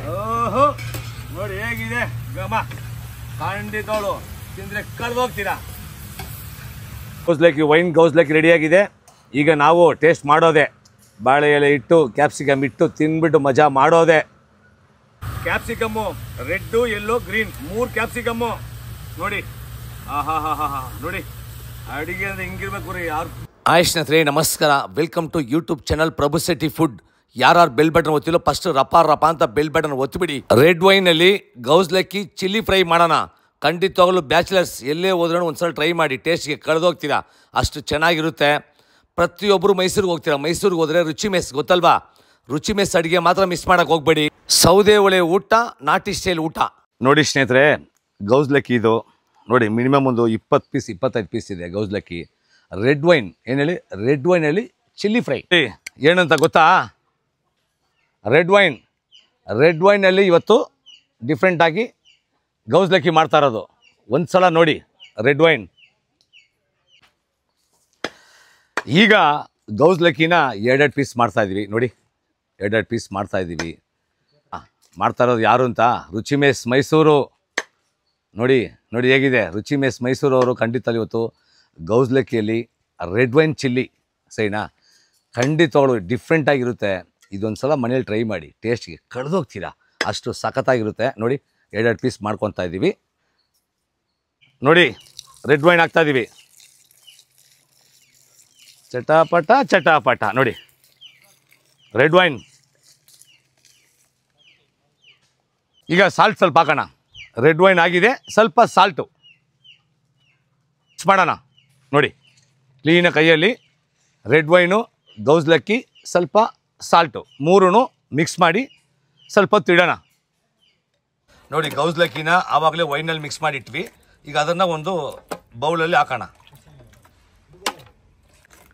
ಓಹೋ ನೋಡಿ ಹೇಗಿದೆ ಗಮ. ಖಂಡಿತವಳು ತಿಂದ್ರೆ ಕಳೆದೋಗ್ತೀರಾ. ಗೌಸ್ಲಕ್ಕಿ ವೈನ್ ಗೌಸ್ಲಕ್ಕಿ ರೆಡಿಯಾಗಿದೆ. ಈಗ ನಾವು ಟೇಸ್ಟ್ ಮಾಡೋದೆ. ಬಾಳೆ ಎಲೆ ಇಟ್ಟು ಕ್ಯಾಪ್ಸಿಕಮ್ ಇಟ್ಟು ತಿನ್ಬಿಟ್ಟು ಮಜಾ ಮಾಡೋದೆ. Capsicum red yellow green 3 capsicum ನೋಡಿ. ಆಹಾ ಹಾ ಹಾ ಹಾ ನೋಡಿ ಅಡಿಗೆ ಅಂದ್ರೆ ಹಿಂಗಿರ್ಬೇಕು ರೀ. ಯಾರು ಹಾಯ್ ಸ್ನೇಹಿತರೆ, ನಮಸ್ಕಾರ. Welcome to YouTube channel Prabhu Shetty food. ಯಾರು ಬೆಲ್ ಬಟನ್ ಒತ್ತಿಲ್ಲ ಫಸ್ಟ್ ರಪ ಅಂತ ಬೆಲ್ ಬಟನ್ ಒತ್ತಿಬಿಡಿ. ರೆಡ್ ವೈನಲ್ಲಿ ಗೌಸ್ಲಕ್ಕಿ ಚಿಲ್ಲಿ ಫ್ರೈ ಮಾಡೋಣ. ಖಂಡಿತವಾಗಲೂ ಬ್ಯಾಚುಲರ್ಸ್ ಎಲ್ಲೇ ಹೋದ್ರೂ ಒಂದ್ಸಲ ಟ್ರೈ ಮಾಡಿ. ಟೇಸ್ಟ್ಗೆ ಕಳೆದೋಗ್ತೀರಾ, ಅಷ್ಟು ಚೆನ್ನಾಗಿರುತ್ತೆ. ಪ್ರತಿಯೊಬ್ಬರು ಮೈಸೂರಿಗೆ ಹೋಗ್ತೀರಾ. ಮೈಸೂರಿಗೆ ಹೋದರೆ ರುಚಿ ಮೆಸ್ ಗೊತ್ತಲ್ವಾ? ರುಚಿ ಮೆಸ್ ಅಡುಗೆ ಮಾತ್ರ ಮಿಸ್ ಮಾಡೋಕ್ಕೆ ಹೋಗಬೇಡಿ. ಸೌದೆ ಒಲೆ ಊಟ, ನಾಟಿ ಸ್ಟೈಲ್ ಊಟ. ನೋಡಿ ಸ್ನೇಹಿತರೆ, ಗೌಸ್ಲಕ್ಕಿ ಇದು ನೋಡಿ ಮಿನಿಮಮ್ ಒಂದು 20 ಪೀಸ್ 25 ಪೀಸ್ ಇದೆ ಗೌಸ್ಲಕ್ಕಿ. ರೆಡ್ ವೈನ್ ಏನು ಹೇಳಿ, ರೆಡ್ ವೈನಲ್ಲಿ ಚಿಲ್ಲಿ ಫ್ರೈ ಏನಂತ ಗೊತ್ತಾ? ರೆಡ್ ವೈನಲ್ಲಿ ಇವತ್ತು ಡಿಫ್ರೆಂಟಾಗಿ ಗೌಸ್ಲಕ್ಕಿ ಮಾಡ್ತಾ ಇರೋದು. ಒಂದು ಸಲ ನೋಡಿ ರೆಡ್ ವೈನ್. ಈಗ ಗೌಸ್ಲಕ್ಕಿನ 2 ಪೀಸ್ ಮಾಡ್ತಾಯಿದ್ದೀವಿ ನೋಡಿ. 2 ಪೀಸ್ ಮಾಡ್ತಾಯಿದ್ದೀವಿ. ಮಾಡ್ತಾ ಇರೋದು ಯಾರು ಅಂತ, ರುಚಿ ಮೆಸ್ ಮೈಸೂರು. ನೋಡಿ ನೋಡಿ ಹೇಗಿದೆ ರುಚಿ ಮೆಸ್ ಮೈಸೂರು ಅವರು. ಖಂಡಿತ ಇವತ್ತು ಗೌಸ್ಲಕ್ಕಿಯಲ್ಲಿ ರೆಡ್ ವೈನ್ ಚಿಲ್ಲಿ ಸರಿನಾ, ಖಂಡಿತವಾಗ್ಲೂ ಡಿಫ್ರೆಂಟಾಗಿರುತ್ತೆ. ಇದೊಂದು ಸಲ ಮನೇಲಿ ಟ್ರೈ ಮಾಡಿ, ಟೇಸ್ಟ್ಗೆ ಕಳೆದೋಗ್ತೀರಾ, ಅಷ್ಟು ಸಖತ್ತಾಗಿರುತ್ತೆ. ನೋಡಿ 2 ಪೀಸ್ ಮಾಡ್ಕೊತಾ ಇದ್ದೀವಿ. ನೋಡಿ ರೆಡ್ ವೈನ್ ಹಾಕ್ತಾಯಿದ್ದೀವಿ. ಚಟಾಪಟ ನೋಡಿ ರೆಡ್ ವೈನ್. ಈಗ ಸಾಲ್ಟ್ ಸ್ವಲ್ಪ ಹಾಕೋಣ. ರೆಡ್ ವೈನ್ ಆಗಿದೆ, ಸ್ವಲ್ಪ ಸಾಲ್ಟು ಮಿಕ್ಸ್ ಮಾಡೋಣ. ನೋಡಿ ಕ್ಲೀನ ಕೈಯಲ್ಲಿ ರೆಡ್ ವೈನು, ಗೌಸ್ಲಕ್ಕಿ, ಸ್ವಲ್ಪ ಸಾಲ್ಟು 3 ಮಿಕ್ಸ್ ಮಾಡಿ ಸ್ವಲ್ಪ ಹೊತ್ತು ಇಡೋಣ. ನೋಡಿ ಗೌಸ್ಲಕ್ಕಿನ ಆವಾಗಲೇ ವೈನಲ್ಲಿ ಮಿಕ್ಸ್ ಮಾಡಿಟ್ವಿ. ಈಗ ಅದನ್ನು ಒಂದು ಬೌಲಲ್ಲಿ ಹಾಕೋಣ.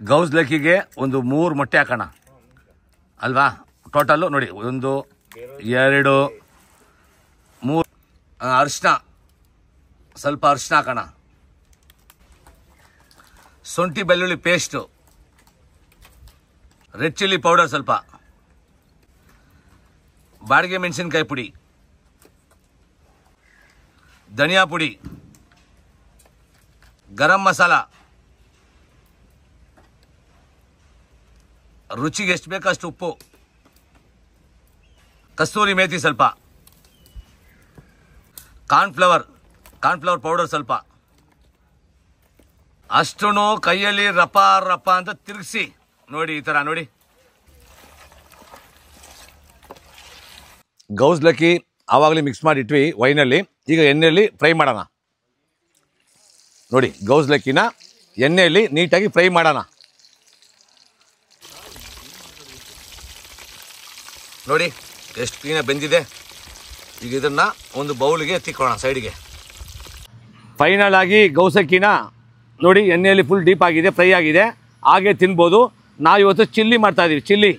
ಗೌಸ್ಲಕ್ಕಿಗೆ ಒಂದು 3 ಮೊಟ್ಟೆ ಹಾಕೋಣ ಅಲ್ವಾ? ಟೋಟಲ್ಲು ನೋಡಿ 1 2 3. ಅರಿಶಿನ, ಸ್ವಲ್ಪ ಅರಿಶಿನ ಹಾಕೋಣ. ಶುಂಠಿ ಬೆಳ್ಳುಳ್ಳಿ ಪೇಸ್ಟು, ರೆಡ್ ಚಿಲ್ಲಿ ಪೌಡರ್ ಸ್ವಲ್ಪ, ಬಾಡಿಗೆ ಮೆಣಸಿನ್ಕಾಯಿ ಪುಡಿ, ಧನಿಯಾ ಪುಡಿ, ಗರಂ ಮಸಾಲ, ರುಚಿಗೆ ಎಷ್ಟು ಬೇಕೋ ಅಷ್ಟು ಉಪ್ಪು, ಕಸ್ತೂರಿ ಮೇಥಿ ಸ್ವಲ್ಪ, ಕಾರ್ನ್ಫ್ಲವರ್ ಪೌಡರ್ ಸ್ವಲ್ಪ. ಅಷ್ಟು ಕೈಯಲ್ಲಿ ರಪ ಅಂತ ತಿರುಗಿಸಿ ನೋಡಿ ಈ ಥರ ನೋಡಿ. ಗೌಸ್ಲಕ್ಕಿ ಆವಾಗಲೇ ಮಿಕ್ಸ್ ಮಾಡಿಟ್ವಿ ವೈನಲ್ಲಿ. ಈಗ ಎಣ್ಣೆಯಲ್ಲಿ ಫ್ರೈ ಮಾಡೋಣ. ನೋಡಿ ಗೌಸ್ಲಕ್ಕಿನ ಎಣ್ಣೆಯಲ್ಲಿ ನೀಟಾಗಿ ಫ್ರೈ ಮಾಡೋಣ. ನೋಡಿ ಎಷ್ಟು ಕ್ಲೀನಾಗಿ ಬೆಂದಿದೆ. ಈಗ ಇದನ್ನು ಒಂದು ಬೌಲಿಗೆ ಎತ್ತಿಕೊಳ್ಳೋಣ ಸೈಡ್ಗೆ. ಫೈನಲ್ ಆಗಿ ಗೌಸ್ಲಕ್ಕಿನ ನೋಡಿ ಎಣ್ಣೆಯಲ್ಲಿ ಫುಲ್ ಡೀಪ್ ಆಗಿದೆ, ಫ್ರೈ ಆಗಿದೆ. ಹಾಗೆ ತಿನ್ಬೋದು. ನಾವು ಇವತ್ತು ಚಿಲ್ಲಿ ಮಾಡ್ತಾಯಿದ್ದೀವಿ. ಚಿಲ್ಲಿ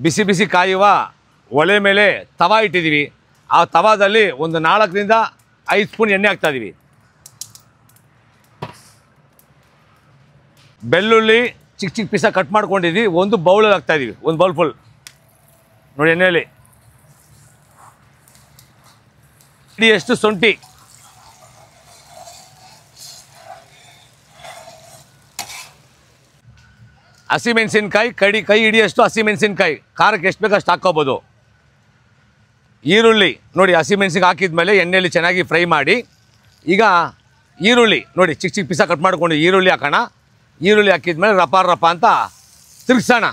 ಬಿಸಿ ಬಿಸಿ ಕಾಯುವ ಒಲೆ ಮೇಲೆ ತವಾ ಇಟ್ಟಿದ್ದೀವಿ. ಆ ತವಾದಲ್ಲಿ ಒಂದು 4 ರಿಂದ 5 ಸ್ಪೂನ್ ಎಣ್ಣೆ ಹಾಕ್ತಾಯಿದ್ದೀವಿ. ಬೆಳ್ಳುಳ್ಳಿ ಚಿಕ್ಕ ಪೀಸ ಕಟ್ ಮಾಡ್ಕೊಂಡಿದ್ದೀವಿ. ಒಂದು ಬೌಲಲ್ಲಿ ಹಾಕ್ತಾಯಿದ್ದೀವಿ, ಒಂದು ಬೌಲ್ ಫುಲ್ ನೋಡಿ ಎಣ್ಣೆಯಲ್ಲಿ. ಎಷ್ಟು ಶುಂಠಿ, ಹಸಿಮೆಣಸಿನ್ಕಾಯಿ ಕೈ ಹಿಡಿಯಷ್ಟು ಹಸಿಮೆಣಸಿನ್ಕಾಯಿ, ಖಾರಕ್ಕೆ ಎಷ್ಟು ಬೇಕೋ ಅಷ್ಟು ಹಾಕ್ಕೋಬೋದು. ಈರುಳ್ಳಿ ನೋಡಿ ಹಸಿಮೆಣಸಿನ್ಕಾಯಿ ಹಾಕಿದ್ಮೇಲೆ ಎಣ್ಣೆಯಲ್ಲಿ ಚೆನ್ನಾಗಿ ಫ್ರೈ ಮಾಡಿ. ಈಗ ಈರುಳ್ಳಿ ನೋಡಿ ಚಿಕ್ಕ ಪೀಸ ಕಟ್ ಮಾಡ್ಕೊಂಡು ಈರುಳ್ಳಿ ಹಾಕೋಣ. ಈರುಳ್ಳಿ ಹಾಕಿದ್ಮೇಲೆ ರಪ ಅಂತ ತಿರ್ಗಿಸೋಣ.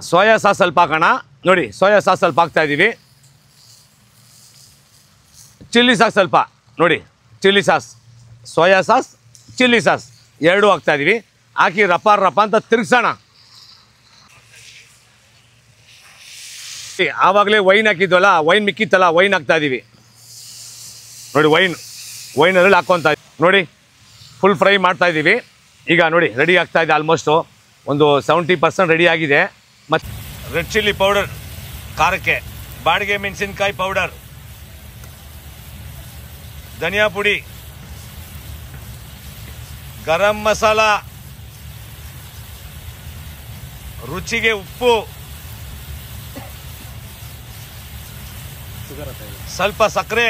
ಸೋಯಾ ಸಾಸ್ ಸ್ವಲ್ಪ ಹಾಕೋಣ. ನೋಡಿ ಸೋಯಾ ಸಾಸ್ ಸ್ವಲ್ಪ ಹಾಕ್ತಾಯಿದ್ದೀವಿ. ಚಿಲ್ಲಿ ಸಾಸ್ ಸ್ವಲ್ಪ ನೋಡಿ, chilli sauce, soya sauce, chilli sauce 2 ಹಾಕ್ತಾಯಿದ್ದೀವಿ. ಹಾಕಿ ರಪ ಅಂತ ತಿರ್ಗಿಸೋಣ. ಆವಾಗಲೇ ವೈನ್ ಹಾಕಿದ್ವಲ್ಲ, ವೈನ್ ಮಿಕ್ಕಿತ್ತಲ್ಲ, ವೈನ್ ಹಾಕ್ತಾಯಿದ್ದೀವಿ. ನೋಡಿ ವೈನಲ್ಲಿ ಹಾಕ್ಕೊತಾ ನೋಡಿ ಫುಲ್ ಫ್ರೈ ಮಾಡ್ತಾಯಿದ್ದೀವಿ. ಈಗ ನೋಡಿ ರೆಡಿ ಆಗ್ತಾಯಿದೆ. ಆಲ್ಮೋಸ್ಟು ಒಂದು 70% ರೆಡಿ ಆಗಿದೆ. ಮತ್ತು ರೆಡ್ ಚಿಲ್ಲಿ ಪೌಡರ್ ಖಾರಕ್ಕೆ, ಬಾಡಿಗೆ ಮೆಣಸಿನ್ಕಾಯಿ ಪೌಡರ್, ಧನಿಯಾ ಪುಡಿ, ಗರಂ ಮಸಾಲ, ರುಚಿಗೆ ಉಪ್ಪು, ಸ್ವಲ್ಪ ಸಕ್ಕರೆ,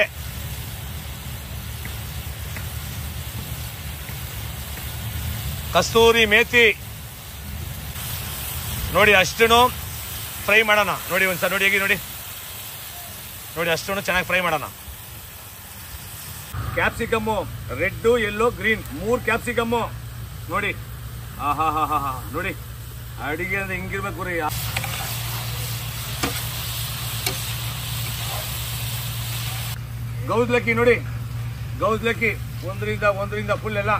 ಕಸ್ತೂರಿ ಮೇಥಿ ನೋಡಿ. ಅಷ್ಟನ್ನು ಫ್ರೈ ಮಾಡೋಣ. ನೋಡಿ ಒಂದ್ಸಲ ನೋಡಿ, ಹೇಗೆ ನೋಡಿ ನೋಡಿ, ಅಷ್ಟನ್ನು ಚೆನ್ನಾಗಿ ಫ್ರೈ ಮಾಡೋಣ. Capsicum red, yellow, green 3 capsicum ನೋಡಿ. ಹಾ ನೋಡಿ, ಅಡಿಗೆ ಅಂದ್ರೆ ಹಿಂಗಿರ್ಬೇಕು ರೀ. ಗೌಜ್ಲಕ್ಕಿ ನೋಡಿ, ಗೌಜ್ಲಕ್ಕಿ ಒಂದರಿಂದ ಫುಲ್ ಎಲ್ಲ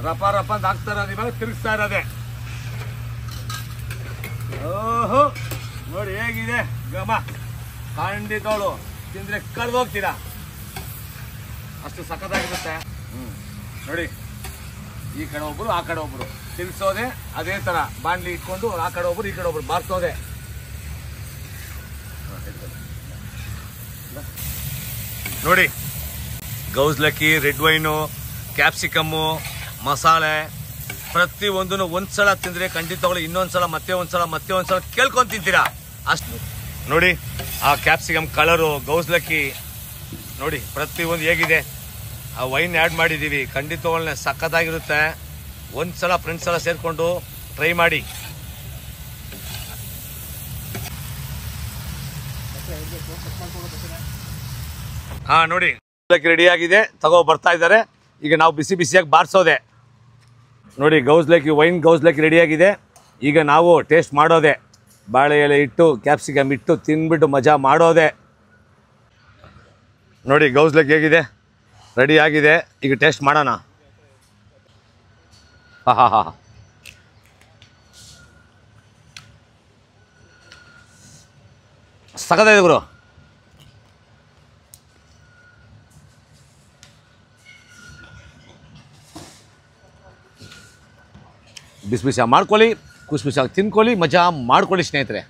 ರಪ ಅಂತ ಹಾಕ್ತಾ ಇರೋದು, ಇವಾಗ ತಿರುಗಿಸ್ತಾ ಇರೋದೆ. ಓಹೋ ನೋಡಿ ಹೇಗಿದೆ ಗಮ. ಖಂಡಿತವಳು ತಿಂದ್ರೆ ಕಳೆದೋಗ್ತೀರಾ, ಅಷ್ಟು ಸಖತ್ತಾಗಿರುತ್ತೆ. ನೋಡಿ, ಈ ಕಡೆ ಒಬ್ರು ಆ ಕಡೆ ಒಬ್ರು ತಿರ್ಸೋದೆ. ಅದೇ ತರ ಬಾಣ್ಲಿ ಇಟ್ಕೊಂಡು ಆ ಕಡೆ ಒಬ್ರು ಈ ಕಡೆ ಒಬ್ರು ಬಾರ್ಸೋದೆ. ನೋಡಿ, ಗೌಜ್ಲಕ್ಕಿ, ರೆಡ್ ವೈನು, ಕ್ಯಾಪ್ಸಿಕಮ್ಮು, ಮಸಾಲೆ ಪ್ರತಿಯೊಂದನ್ನು ಒಂದ್ಸಲ ತಿಂದ್ರೆ ಖಂಡಿತವಾಗ್ಲೂ ಇನ್ನೊಂದ್ಸಲ ಮತ್ತೆ ಒಂದ್ಸಲ ಕೇಳ್ಕೊಂಡ್ ತಿಂತೀರಾ ಅಷ್ಟು. ನೋಡಿ ಆ ಕ್ಯಾಪ್ಸಿಕಮ್ ಕಲರು, ಗೌಜ್ಲಕ್ಕಿ ನೋಡಿ ಪ್ರತಿಯೊಂದು ಹೇಗಿದೆ. ಆ ವೈನ್ ಆ್ಯಡ್ ಮಾಡಿದ್ದೀವಿ, ಖಂಡಿತವಾಗ್ಲೂ ಸಖತ್ತಾಗಿರುತ್ತೆ. ಒಂದ್ಸಲ ಫ್ರೆಂಡ್ಸ್ ಎಲ್ಲ ಸೇರಿಕೊಂಡು ಟ್ರೈ ಮಾಡಿ. ನೋಡಿ ರೆಡಿ ಆಗಿದೆ, ತಗೋ ಬರ್ತಾ ಇದ್ದಾರೆ. ಈಗ ನಾವು ಬಿಸಿಯಾಗಿ ಬಾರಿಸೋದೆ. ನೋಡಿ ವೈನ್ ಗೌಜ್ಲಕ್ಕಿ ರೆಡಿ ಆಗಿದೆ. ಈಗ ನಾವು ಟೇಸ್ಟ್ ಮಾಡೋದೆ. ಬಾಳೆ ಎಲೆ ಇಟ್ಟು ಕ್ಯಾಪ್ಸಿಕಮ್ ಇಟ್ಟು ತಿನ್ಬಿಟ್ಟು ಮಜಾ ಮಾಡೋದೆ. ನೋಡಿ ಗೌಜ್ಲಕ್ಕಿ ಹೇಗಿದೆ, ರೆಡಿ ಆಗಿದೆ. ಈಗ ಟೇಸ್ಟ್ ಮಾಡೋಣ. ಹಾ ಸಖತ್ತಾಗಿದೆ ಗುರು. ಬಿಸಿ ಮಾಡ್ಕೊಳ್ಳಿ, ಖುಷಿ ತಿನ್ಕೊಳ್ಳಿ, ಮಜಾ ಮಾಡ್ಕೊಳ್ಳಿ ಸ್ನೇಹಿತರೆ.